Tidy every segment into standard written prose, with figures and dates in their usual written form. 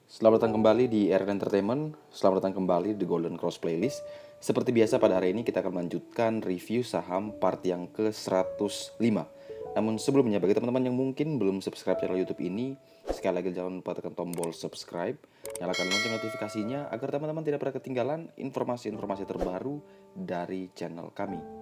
Selamat datang kembali di RN Entertainment. Selamat datang kembali di Golden Cross Playlist. Seperti biasa pada hari ini kita akan melanjutkan review saham part yang ke-105. Namun sebelumnya bagi teman-teman yang mungkin belum subscribe channel YouTube ini, sekali lagi jangan lupa tekan tombol subscribe, nyalakan lonceng notifikasinya agar teman-teman tidak pernah ketinggalan informasi-informasi terbaru dari channel kami.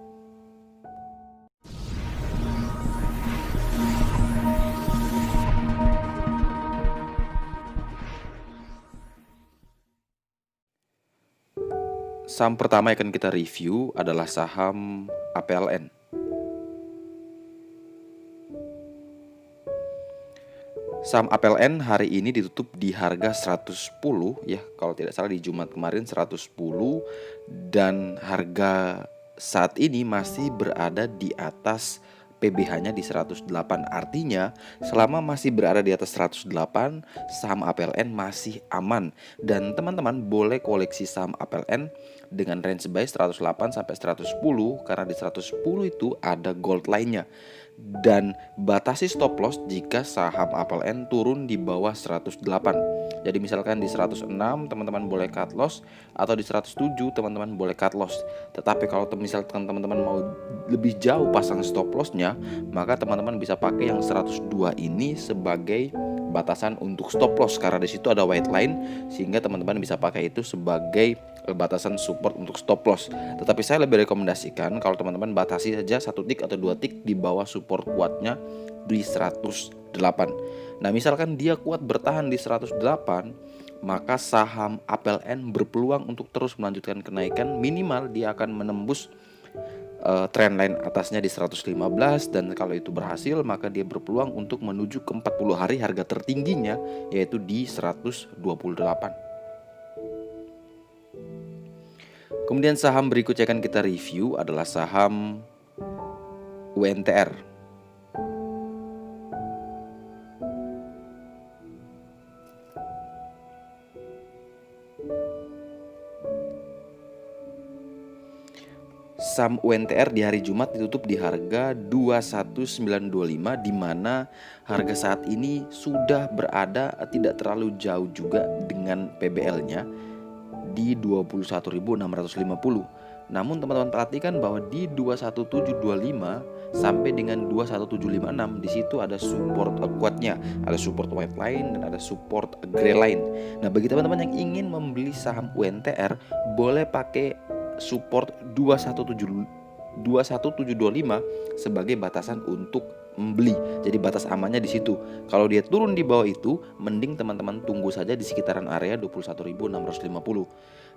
Saham pertama yang akan kita review adalah saham APLN. Saham APLN hari ini ditutup di harga 110 ya, kalau tidak salah di Jumat kemarin 110, dan harga saat ini masih berada di atas PBH-nya di 108. Artinya selama masih berada di atas 108, saham APLN masih aman dan teman-teman boleh koleksi saham APLN dengan range buy 108 sampai 110 karena di 110 itu ada gold lainnya. Dan batasi stop loss jika saham APLN turun di bawah 108. Jadi misalkan di 106 teman-teman boleh cut loss, atau di 107 teman-teman boleh cut loss. Tetapi kalau misalkan teman-teman mau lebih jauh pasang stop lossnya, maka teman-teman bisa pakai yang 102 ini sebagai batasan untuk stop loss karena di situ ada white line, sehingga teman-teman bisa pakai itu sebagai batasan support untuk stop loss. Tetapi saya lebih rekomendasikan kalau teman-teman batasi saja 1 tick atau 2 tick di bawah support kuatnya di 108. Nah, misalkan dia kuat bertahan di 108, maka saham APLN berpeluang untuk terus melanjutkan kenaikan. Minimal dia akan menembus trendline atasnya di 115, dan kalau itu berhasil maka dia berpeluang untuk menuju ke 40 hari harga tertingginya yaitu di 128. Kemudian saham berikutnya akan kita review adalah saham UNTR. Saham UNTR di hari Jumat ditutup di harga 21925, di mana harga saat ini sudah berada tidak terlalu jauh juga dengan PBL-nya di 21.650. Namun teman-teman perhatikan bahwa di 21725 sampai dengan 21756 di situ ada support kuatnya, ada support white line dan ada support gray line. Nah, bagi teman-teman yang ingin membeli saham UNTR boleh pakai support 21725 sebagai batasan untuk membeli. Jadi batas amannya di situ. Kalau dia turun di bawah itu, mending teman-teman tunggu saja di sekitaran area 21.650.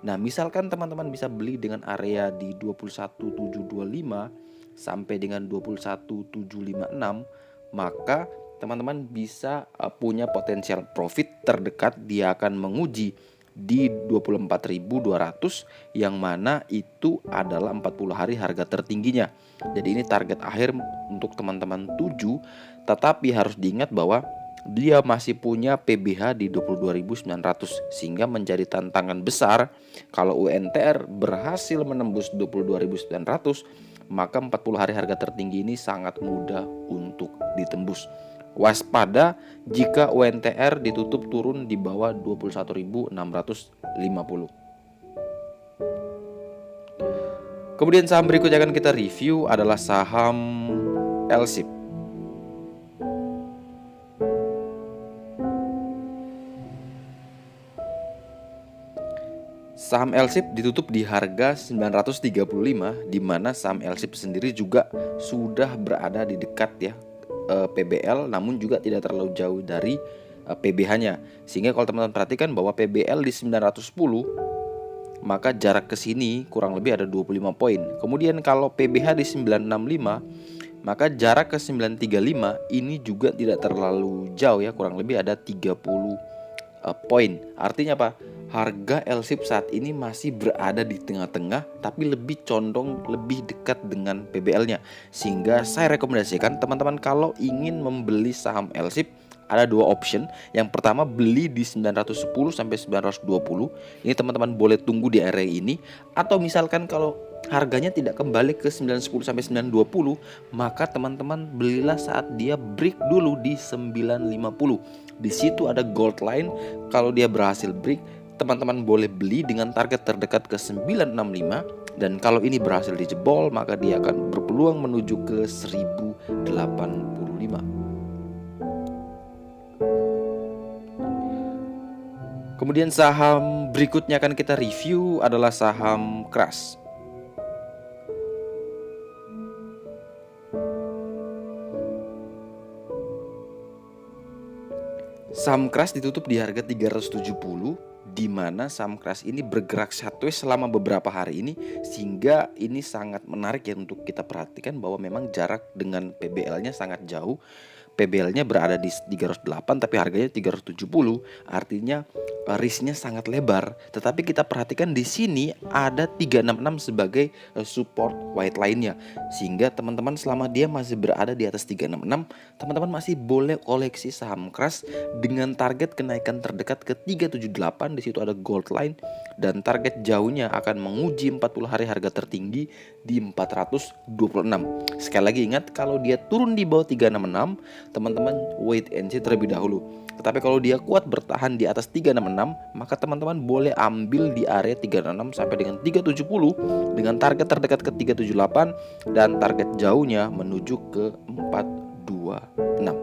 Nah, misalkan teman-teman bisa beli dengan area di 21.725 sampai dengan 21.756, maka teman-teman bisa punya potensial profit terdekat. Dia akan menguji di 24.200, yang mana itu adalah 40 hari harga tertingginya. Jadi ini target akhir untuk teman-teman tuju, tetapi harus diingat bahwa dia masih punya PBH di 22.900, sehingga menjadi tantangan besar kalau UNTR berhasil menembus 22.900, maka 40 hari harga tertinggi ini sangat mudah untuk ditembus. Waspada jika UNTR ditutup turun di bawah 21.650. Kemudian saham berikutnya akan kita review adalah saham LSIP. Saham LSIP ditutup di harga 935, di mana saham LSIP sendiri juga sudah berada di dekat ya PBL, namun juga tidak terlalu jauh dari PBH-nya. Sehingga kalau teman-teman perhatikan bahwa PBL di 910, maka jarak ke sini kurang lebih ada 25 poin. Kemudian kalau PBH di 965, maka jarak ke 935 ini juga tidak terlalu jauh ya, kurang lebih ada 30 poin. Artinya apa? Harga LSIP saat ini masih berada di tengah-tengah, tapi lebih condong lebih dekat dengan PBL-nya. Sehingga saya rekomendasikan teman-teman kalau ingin membeli saham LSIP, ada dua option. Yang pertama beli di 910 sampai 920. Ini teman-teman boleh tunggu di area ini. Atau misalkan kalau harganya tidak kembali ke 910 sampai 920, maka teman-teman belilah saat dia break dulu di 950. Di situ ada gold line. Kalau dia berhasil break, teman-teman boleh beli dengan target terdekat ke 965. Dan kalau ini berhasil dijebol, maka dia akan berpeluang menuju ke 1085. Kemudian saham berikutnya akan kita review adalah saham Crush. Saham Crush ditutup di harga 370, di mana saham Crush ini bergerak sideways selama beberapa hari ini, sehingga ini sangat menarik ya untuk kita perhatikan bahwa memang jarak dengan PBL-nya sangat jauh. PBL-nya berada di 308 tapi harganya 370, artinya risknya sangat lebar. Tetapi kita perhatikan di sini ada 366 sebagai support white line-nya, sehingga teman-teman selama dia masih berada di atas 366, teman-teman masih boleh koleksi saham Crush dengan target kenaikan terdekat ke 378. Di situ ada gold line dan target jauhnya akan menguji 40 hari harga tertinggi di 426. Sekali lagi ingat, kalau dia turun di bawah 366, teman-teman wait and see terlebih dahulu. Tetapi kalau dia kuat bertahan di atas 366, maka teman-teman boleh ambil di area 366 sampai dengan 370 dengan target terdekat ke 378 dan target jauhnya menuju ke 426.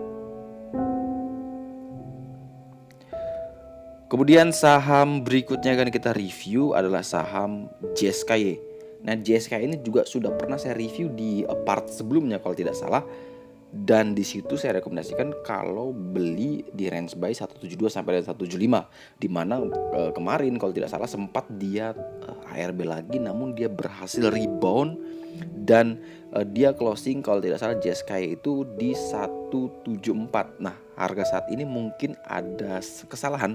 Kemudian saham berikutnya akan kita review adalah saham JSKY. Nah, JSKY ini juga sudah pernah saya review di part sebelumnya kalau tidak salah. Dan di situ saya rekomendasikan kalau beli di range buy 172 sampai dengan 175, di mana kemarin kalau tidak salah sempat dia ARB lagi, namun dia berhasil rebound dan dia closing kalau tidak salah JSKY itu di 174. Nah, harga saat ini mungkin ada kesalahan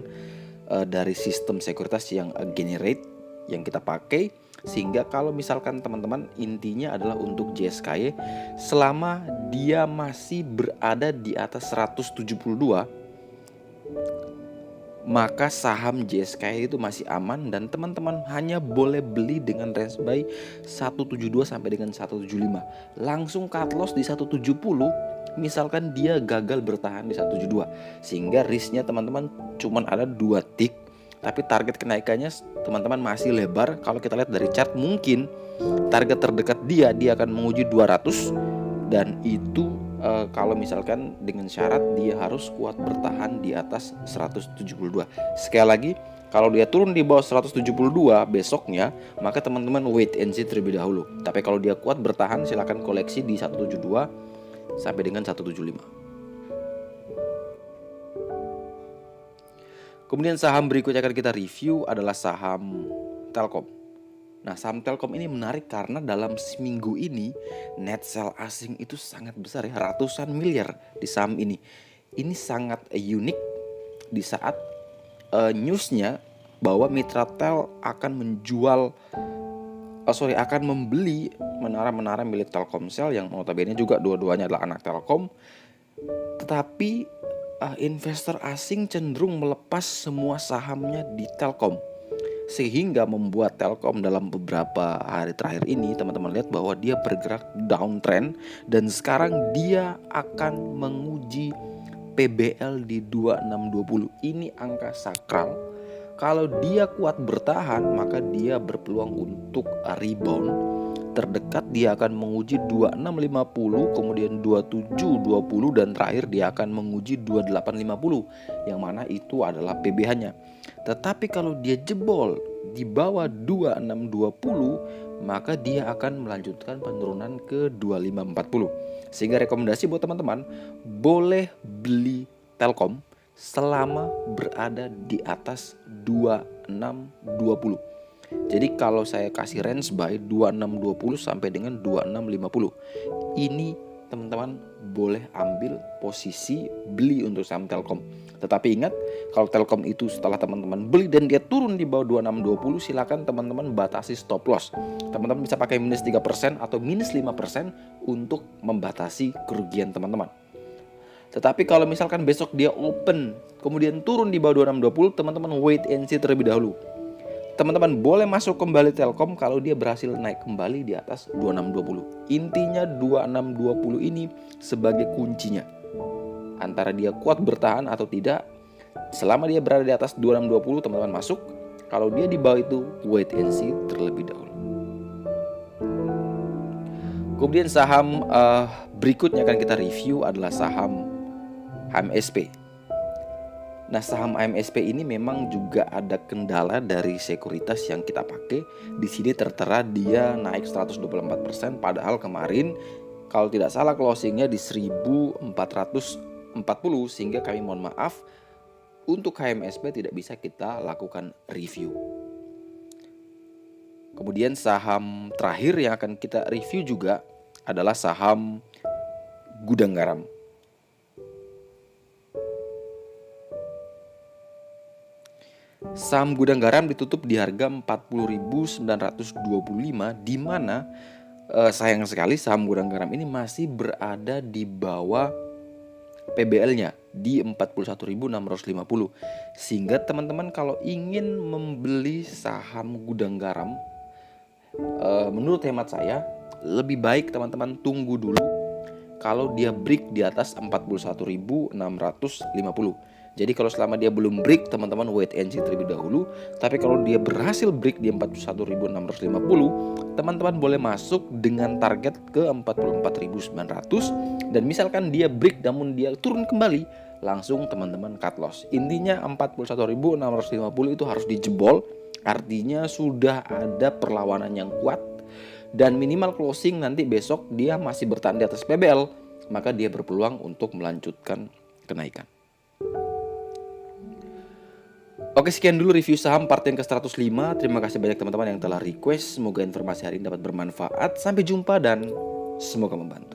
dari sistem sekuritas yang generate yang kita pakai, sehingga kalau misalkan teman-teman, intinya adalah untuk JSKY selama dia masih berada di atas 172, maka saham JSKY itu masih aman dan teman-teman hanya boleh beli dengan range buy 172 sampai dengan 175. Langsung cut loss di 170 misalkan dia gagal bertahan di 172, sehingga risknya teman-teman cuman ada 2 tick. Tapi target kenaikannya teman-teman masih lebar. Kalau kita lihat dari chart, mungkin target terdekat dia akan menguji 200. Dan itu kalau misalkan dengan syarat dia harus kuat bertahan di atas 172. Sekali lagi, kalau dia turun di bawah 172 besoknya, maka teman-teman wait and see terlebih dahulu. Tapi kalau dia kuat bertahan, silakan koleksi di 172 sampai dengan 175. Kemudian saham berikutnya akan kita review adalah saham Telkom. Nah, saham Telkom ini menarik karena dalam seminggu ini net sell asing itu sangat besar ya, ratusan miliar di saham ini. Ini sangat unik di saat newsnya bahwa Mitra Tel akan akan membeli menara-menara milik Telkomsel yang notabene juga dua-duanya adalah anak Telkom. Tetapi investor asing cenderung melepas semua sahamnya di Telkom, sehingga membuat Telkom dalam beberapa hari terakhir ini teman-teman lihat bahwa dia bergerak downtrend dan sekarang dia akan menguji PBL di 2620. Ini angka sakral. Kalau dia kuat bertahan, maka dia berpeluang untuk rebound. Terdekat dia akan menguji 2650, kemudian 2720 dan terakhir dia akan menguji 2850, yang mana itu adalah PBH-nya. Tetapi kalau dia jebol di bawah 2620, maka dia akan melanjutkan penurunan ke 2540. Sehingga rekomendasi buat teman-teman, boleh beli Telkom selama berada di atas 2620. Jadi kalau saya kasih range buy 2620 sampai dengan 2650, ini teman-teman boleh ambil posisi beli untuk saham Telkom. Tetapi ingat, kalau Telkom itu setelah teman-teman beli dan dia turun di bawah 2620, silakan teman-teman batasi stop loss. Teman-teman bisa pakai minus 3% atau minus 5% untuk membatasi kerugian teman-teman. Tetapi kalau misalkan besok dia open kemudian turun di bawah 2620, teman-teman wait and see terlebih dahulu. Teman-teman boleh masuk kembali Telkom kalau dia berhasil naik kembali di atas 2620. Intinya 2620 ini sebagai kuncinya. Antara dia kuat bertahan atau tidak. Selama dia berada di atas 2620, teman-teman masuk. Kalau dia di bawah itu wait and see terlebih dahulu. Kemudian saham berikutnya akan kita review adalah saham HMSP. Nah, saham AMSP ini memang juga ada kendala dari sekuritas yang kita pakai. Di sini tertera dia naik 124%, padahal kemarin kalau tidak salah closingnya di 1440, sehingga kami mohon maaf untuk HMSP tidak bisa kita lakukan review. Kemudian saham terakhir yang akan kita review juga adalah saham Gudang Garam. Saham Gudang Garam ditutup di harga 40.925, di mana sayang sekali saham Gudang Garam ini masih berada di bawah PBL-nya di 41.650. Sehingga teman-teman kalau ingin membeli saham Gudang Garam, menurut hemat saya lebih baik teman-teman tunggu dulu kalau dia break di atas 41.650. Jadi kalau selama dia belum break, teman-teman wait and see terlebih dahulu. Tapi kalau dia berhasil break di 41.650, teman-teman boleh masuk dengan target ke 44.900. Dan misalkan dia break namun dia turun kembali, langsung teman-teman cut loss. Intinya 41.650 itu harus dijebol. Artinya sudah ada perlawanan yang kuat. Dan minimal closing nanti besok dia masih bertahan di atas PBL, maka dia berpeluang untuk melanjutkan kenaikan. Oke, sekian dulu review saham part yang ke-105. Terima kasih banyak teman-teman yang telah request. Semoga informasi hari ini dapat bermanfaat. Sampai jumpa dan semoga membantu.